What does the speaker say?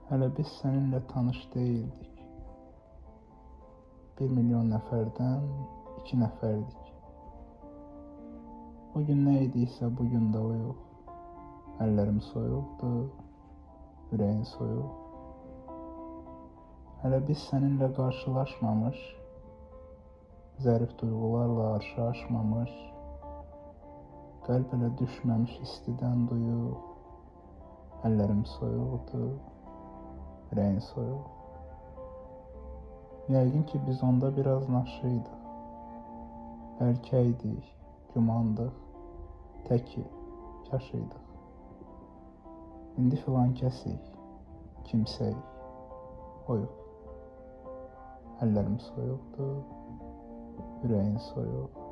Hələ biz səninlə tanış deyildik. 1 milyon nəfərdən 2 nəfərdik. O gün nə idiysə bu gün də o yox. Əllərim soyuqdur, ürəyin soyuq. Hələ biz səninlə qarşılaşmamış, zərif duyğularla arşı aşmamış, qəlb elə düşməmiş istidən duyuq. Əllərim soyuqdur, ürəyin soyuq. Yəqin ki biz onda biraz naşıydıq. Bəlkəydik, gümandıq, təki, kaşıydıq. İndi filan kəsik, kimsəyik, oyuq. Əllərim soyuqdur, ürəyin soyuq.